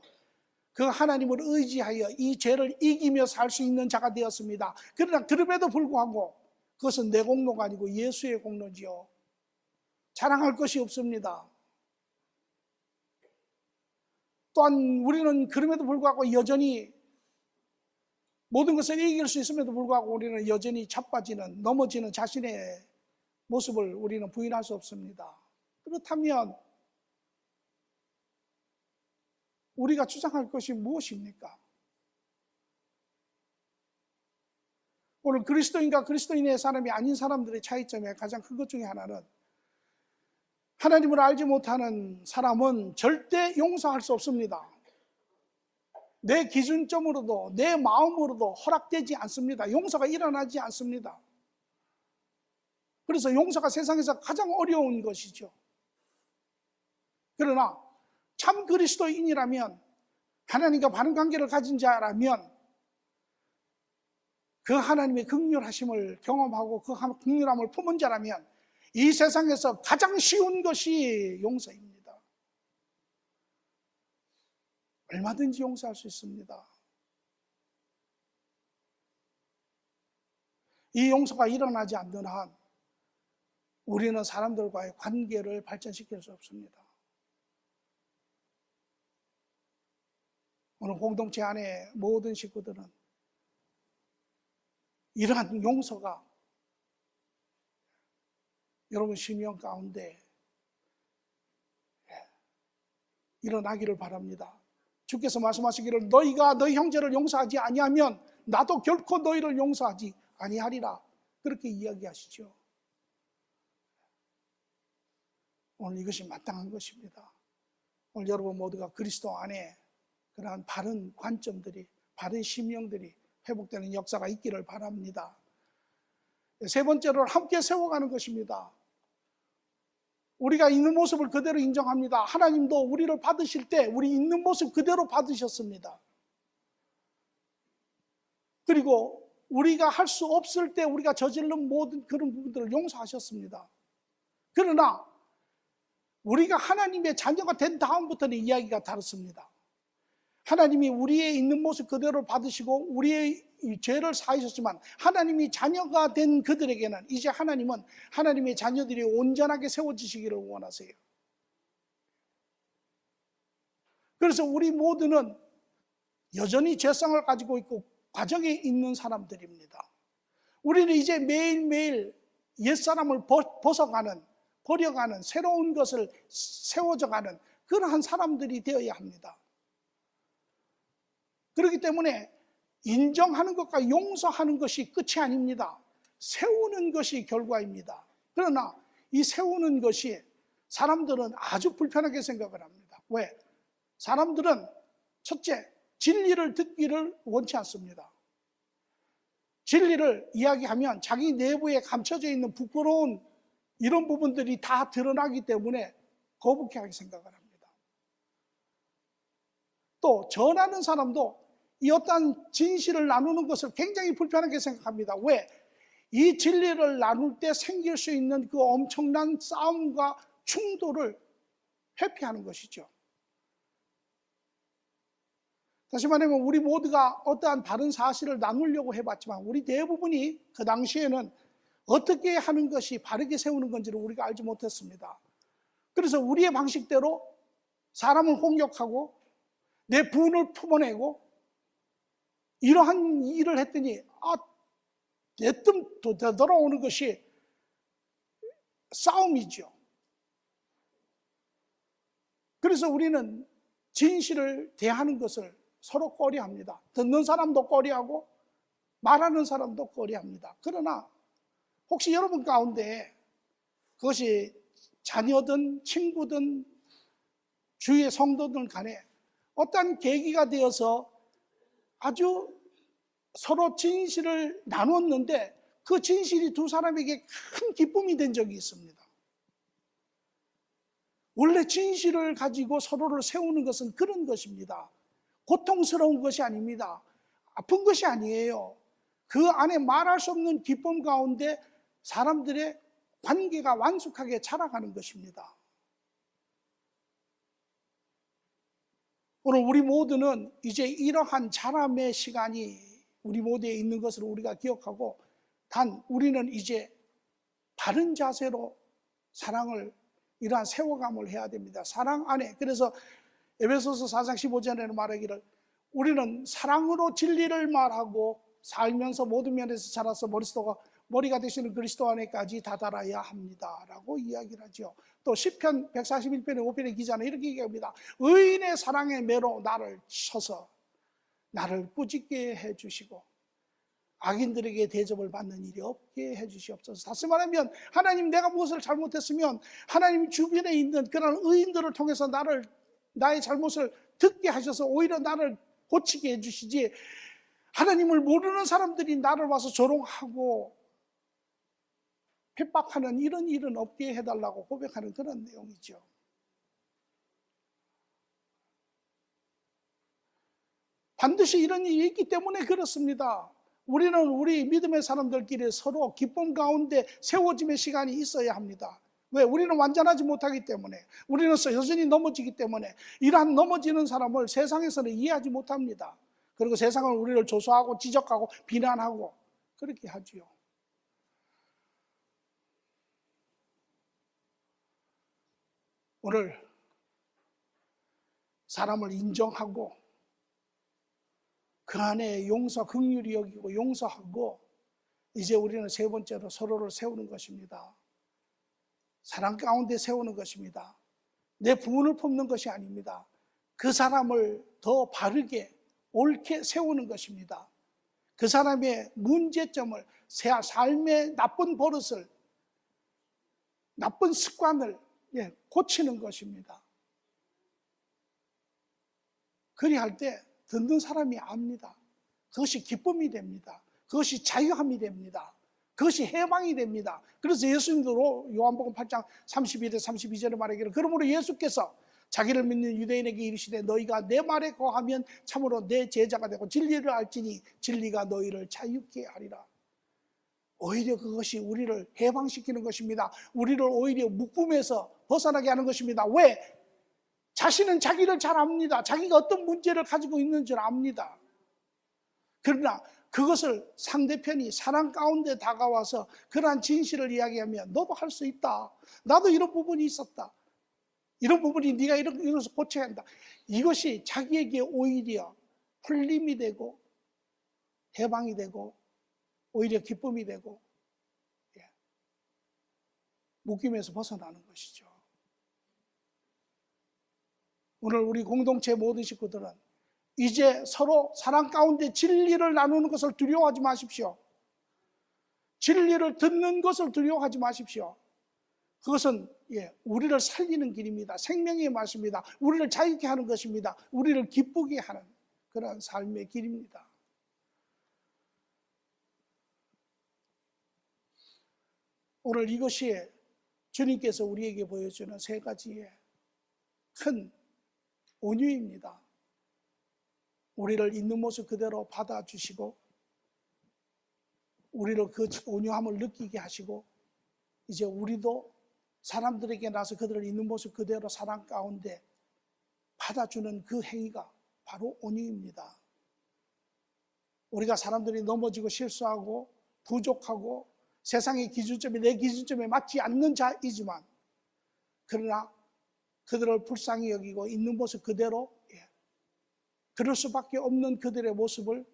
그 하나님을 의지하여 이 죄를 이기며 살 수 있는 자가 되었습니다. 그러나 그럼에도 불구하고 그것은 내 공로가 아니고 예수의 공로지요. 자랑할 것이 없습니다. 또한 우리는 그럼에도 불구하고 여전히 모든 것을 이길 수 있음에도 불구하고 우리는 여전히 자빠지는, 넘어지는 자신의 모습을 우리는 부인할 수 없습니다. 그렇다면 우리가 주장할 것이 무엇입니까? 오늘 그리스도인과 그리스도인의 사람이 아닌 사람들의 차이점의 가장 큰 것 중에 하나는 하나님을 알지 못하는 사람은 절대 용서할 수 없습니다. 내 기준점으로도 내 마음으로도 허락되지 않습니다. 용서가 일어나지 않습니다. 그래서 용서가 세상에서 가장 어려운 것이죠. 그러나 참 그리스도인이라면, 하나님과 바른 관계를 가진 자라면 그 하나님의 긍휼하심을 경험하고 그 긍휼함을 품은 자라면 이 세상에서 가장 쉬운 것이 용서입니다. 얼마든지 용서할 수 있습니다. 이 용서가 일어나지 않는 한 우리는 사람들과의 관계를 발전시킬 수 없습니다. 오늘 공동체 안에 모든 식구들은 이러한 용서가 여러분 심령 가운데 일어나기를 바랍니다. 주께서 말씀하시기를 너희가 너희 형제를 용서하지 아니하면 나도 결코 너희를 용서하지 아니하리라, 그렇게 이야기하시죠. 오늘 이것이 마땅한 것입니다. 오늘 여러분 모두가 그리스도 안에 그러한 바른 관점들이, 바른 심령들이 회복되는 역사가 있기를 바랍니다. 세 번째로 함께 세워가는 것입니다. 우리가 있는 모습을 그대로 인정합니다. 하나님도 우리를 받으실 때 우리 있는 모습 그대로 받으셨습니다. 그리고 우리가 할 수 없을 때 우리가 저지른 모든 그런 부분들을 용서하셨습니다. 그러나 우리가 하나님의 자녀가 된 다음부터는 이야기가 다릅니다. 하나님이 우리의 있는 모습 그대로 받으시고 우리의 죄를 사하셨지만 하나님이 자녀가 된 그들에게는 이제 하나님은 하나님의 자녀들이 온전하게 세워지시기를 원하세요. 그래서 우리 모두는 여전히 죄성을 가지고 있고 과정에 있는 사람들입니다. 우리는 이제 매일매일 옛사람을 벗어가는, 버려가는, 새로운 것을 세워져가는 그러한 사람들이 되어야 합니다. 그렇기 때문에 인정하는 것과 용서하는 것이 끝이 아닙니다. 세우는 것이 결과입니다. 그러나 이 세우는 것이 사람들은 아주 불편하게 생각을 합니다. 왜? 사람들은 첫째, 진리를 듣기를 원치 않습니다. 진리를 이야기하면 자기 내부에 감춰져 있는 부끄러운 이런 부분들이 다 드러나기 때문에 거북하게 생각을 합니다. 또 전하는 사람도 이 어떠한 진실을 나누는 것을 굉장히 불편하게 생각합니다. 왜? 이 진리를 나눌 때 생길 수 있는 그 엄청난 싸움과 충돌을 회피하는 것이죠. 다시 말하면 우리 모두가 어떠한 다른 사실을 나누려고 해봤지만 우리 대부분이 그 당시에는 어떻게 하는 것이 바르게 세우는 건지를 우리가 알지 못했습니다. 그래서 우리의 방식대로 사람을 공격하고 내 분을 품어내고 이러한 일을 했더니 내뜸 되돌아오는 것이 싸움이죠. 그래서 우리는 진실을 대하는 것을 서로 꺼려합니다. 듣는 사람도 꺼려하고 말하는 사람도 꺼려합니다. 그러나 혹시 여러분 가운데 그것이 자녀든 친구든 주위의 성도들 간에 어떤 계기가 되어서 아주 서로 진실을 나눴는데 그 진실이 두 사람에게 큰 기쁨이 된 적이 있습니다. 원래 진실을 가지고 서로를 세우는 것은 그런 것입니다. 고통스러운 것이 아닙니다. 아픈 것이 아니에요. 그 안에 말할 수 없는 기쁨 가운데 사람들의 관계가 완숙하게 자라가는 것입니다. 오늘 우리 모두는 이제 이러한 자람의 시간이 우리 모두에 있는 것을 우리가 기억하고 단 우리는 이제 바른 자세로 사랑을 이러한 세워감을 해야 됩니다. 사랑 안에. 그래서 에베소서 4장 15절에는 말하기를 우리는 사랑으로 진리를 말하고 살면서 모든 면에서 자라서 머리가 되시는 그리스도 안에까지 다다라야 합니다 라고 이야기를 하죠. 또 시편 141편의 5편의 기자는 이렇게 얘기합니다. 의인의 사랑의 매로 나를 쳐서 나를 꾸짖게 해주시고 악인들에게 대접을 받는 일이 없게 해주시옵소서. 다시 말하면 하나님, 내가 무엇을 잘못했으면 하나님 주변에 있는 그런 의인들을 통해서 나의 잘못을 듣게 하셔서 오히려 나를 고치게 해주시지, 하나님을 모르는 사람들이 나를 와서 조롱하고 핍박하는 이런 일은 없게 해달라고 고백하는 그런 내용이죠. 반드시 이런 일이 있기 때문에 그렇습니다. 우리는 우리 믿음의 사람들끼리 서로 기쁨 가운데 세워짐의 시간이 있어야 합니다. 왜? 우리는 완전하지 못하기 때문에, 우리는 여전히 넘어지기 때문에 이러한 넘어지는 사람을 세상에서는 이해하지 못합니다. 그리고 세상은 우리를 조소하고 지적하고 비난하고 그렇게 하지요. 오늘 사람을 인정하고 그 안에 용서, 긍휼히 여기고 용서하고 이제 우리는 세 번째로 서로를 세우는 것입니다. 사랑 가운데 세우는 것입니다. 내 부분을 품는 것이 아닙니다. 그 사람을 더 바르게 옳게 세우는 것입니다. 그 사람의 문제점을, 삶의 나쁜 버릇을, 나쁜 습관을 고치는 것입니다. 그리할 때 듣는 사람이 압니다. 그것이 기쁨이 됩니다. 그것이 자유함이 됩니다. 그것이 해방이 됩니다. 그래서 예수님도 요한복음 8장 31절 32절에 말하기를 그러므로 예수께서 자기를 믿는 유대인에게 이르시되 너희가 내 말에 거하면 참으로 내 제자가 되고 진리를 알지니 진리가 너희를 자유케 하리라. 오히려 그것이 우리를 해방시키는 것입니다. 우리를 오히려 묶음에서 벗어나게 하는 것입니다. 왜? 자신은 자기를 잘 압니다. 자기가 어떤 문제를 가지고 있는 줄 압니다. 그러나 그것을 상대편이 사랑 가운데 다가와서 그러한 진실을 이야기하면 너도 할 수 있다. 나도 이런 부분이 있었다. 이런 부분이 네가 이래서 고쳐야 한다. 이것이 자기에게 오히려 풀림이 되고 해방이 되고 오히려 기쁨이 되고 묶임에서 벗어나는 것이죠. 오늘 우리 공동체 모든 식구들은 이제 서로 사랑 가운데 진리를 나누는 것을 두려워하지 마십시오. 진리를 듣는 것을 두려워하지 마십시오. 그것은 우리를 살리는 길입니다. 생명의 말씀입니다. 우리를 자유케 하는 것입니다. 우리를 기쁘게 하는 그런 삶의 길입니다. 오늘 이것이 주님께서 우리에게 보여주는 세 가지의 큰 온유입니다. 우리를 있는 모습 그대로 받아주시고 우리를 그 온유함을 느끼게 하시고 이제 우리도 사람들에게 나서 그들을 있는 모습 그대로 사랑 가운데 받아주는 그 행위가 바로 온유입니다. 우리가 사람들이 넘어지고 실수하고 부족하고 세상의 기준점이 내 기준점에 맞지 않는 자이지만 그러나 그들을 불쌍히 여기고 있는 모습 그대로 그럴 수밖에 없는 그들의 모습을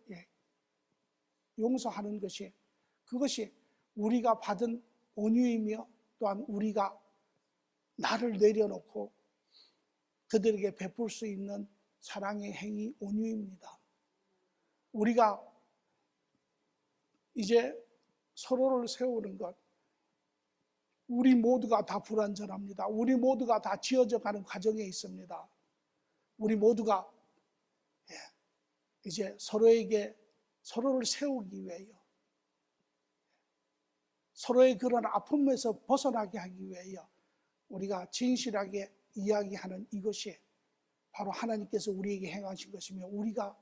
용서하는 것이 그것이 우리가 받은 온유이며 또한 우리가 나를 내려놓고 그들에게 베풀 수 있는 사랑의 행위 온유입니다. 우리가 이제 서로를 세우는 것 우리 모두가 다 불완전합니다. 우리 모두가 다 지어져 가는 과정에 있습니다. 우리 모두가 이제 서로를 세우기 위하여 서로의 그런 아픔에서 벗어나게 하기 위하여 우리가 진실하게 이야기하는 이것이 바로 하나님께서 우리에게 행하신 것이며 우리가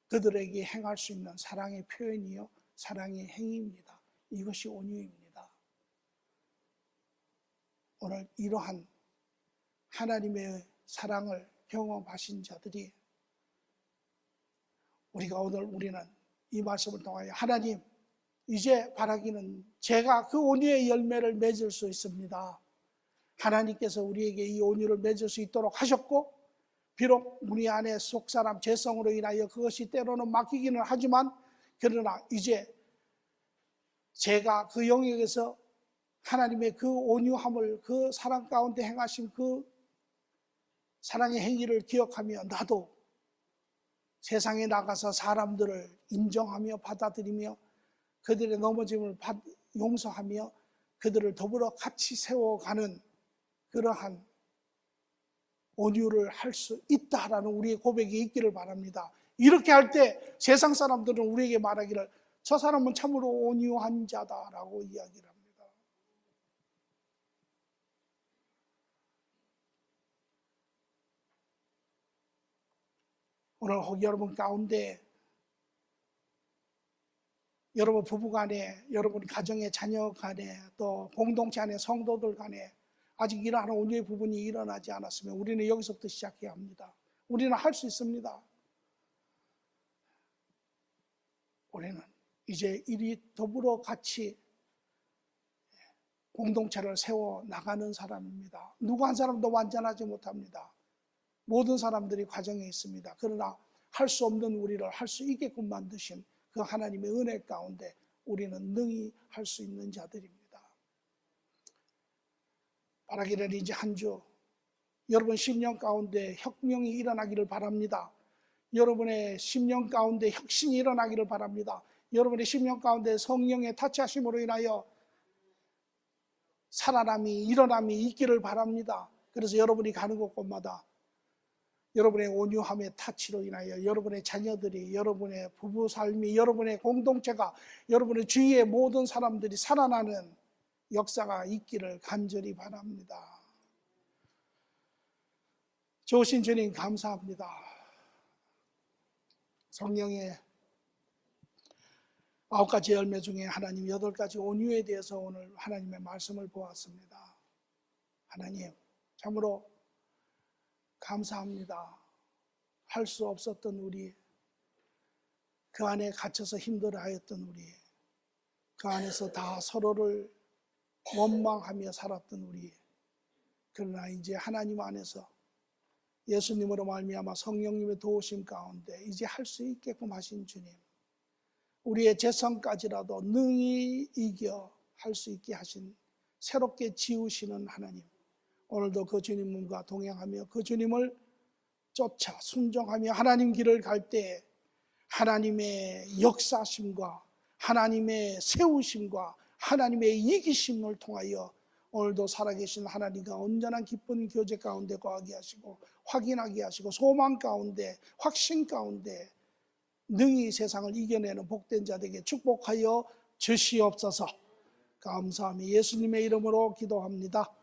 그들에게 행할 수 있는 사랑의 표현이요 사랑의 행위입니다. 이것이 온유입니다. 오늘 이러한 하나님의 사랑을 경험하신 자들이 우리는 이 말씀을 통하여 하나님 이제 바라기는 제가 그 온유의 열매를 맺을 수 있습니다. 하나님께서 우리에게 이 온유를 맺을 수 있도록 하셨고 비록 우리 안에 속사람 죄성으로 인하여 그것이 때로는 막히기는 하지만 그러나 이제 제가 그 영역에서 하나님의 그 온유함을 그 사랑 가운데 행하신 그 사랑의 행위를 기억하며 나도 세상에 나가서 사람들을 인정하며 받아들이며 그들의 넘어짐을 용서하며 그들을 더불어 같이 세워가는 그러한 온유를 할 수 있다라는 우리의 고백이 있기를 바랍니다. 이렇게 할 때 세상 사람들은 우리에게 말하기를 저 사람은 참으로 온유한 자다라고 이야기를 합니다. 오늘 혹 여러분 가운데 여러분 부부 간에 여러분 가정의 자녀 간에 또 공동체 안에 성도들 간에 아직 이러한 온유의 부분이 일어나지 않았으면 우리는 여기서부터 시작해야 합니다. 우리는 할 수 있습니다. 우리는 이제 이리 더불어 같이 공동체를 세워 나가는 사람입니다. 누구 한 사람도 완전하지 못합니다. 모든 사람들이 과정에 있습니다. 그러나 할 수 없는 우리를 할 수 있게끔 만드신 그 하나님의 은혜 가운데 우리는 능히 할 수 있는 자들입니다. 바라기를 이제 한 주 여러분 10년 가운데 혁명이 일어나기를 바랍니다. 여러분의 10년 가운데 혁신이 일어나기를 바랍니다. 여러분의 10년 가운데 성령의 타치하심으로 인하여 살아남이 일어남이 있기를 바랍니다. 그래서 여러분이 가는 곳곳마다 여러분의 온유함의 타치로 인하여 여러분의 자녀들이 여러분의 부부 삶이 여러분의 공동체가 여러분의 주위의 모든 사람들이 살아나는 역사가 있기를 간절히 바랍니다. 좋으신 주님 감사합니다. 성령의 9가지 열매 중에 하나님 8가지 온유에 대해서 오늘 하나님의 말씀을 보았습니다. 하나님 참으로 감사합니다. 할 수 없었던 우리, 그 안에 갇혀서 힘들어하였던 우리, 그 안에서 다 서로를 원망하며 살았던 우리, 그러나 이제 하나님 안에서 예수님으로 말미암아 성령님의 도우심 가운데 이제 할 수 있게끔 하신 주님, 우리의 죄성까지라도 능히 이겨 할 수 있게 하신 새롭게 지으시는 하나님, 오늘도 그 주님과 동행하며 그 주님을 쫓아 순종하며 하나님 길을 갈 때 하나님의 역사심과 하나님의 세우심과 하나님의 이기심을 통하여 오늘도 살아계신 하나님과 온전한 기쁜 교제 가운데 거하게 하시고 확인하게 하시고 소망 가운데 확신 가운데 능히 세상을 이겨내는 복된 자들에게 축복하여 주시옵소서. 감사하며 예수님의 이름으로 기도합니다.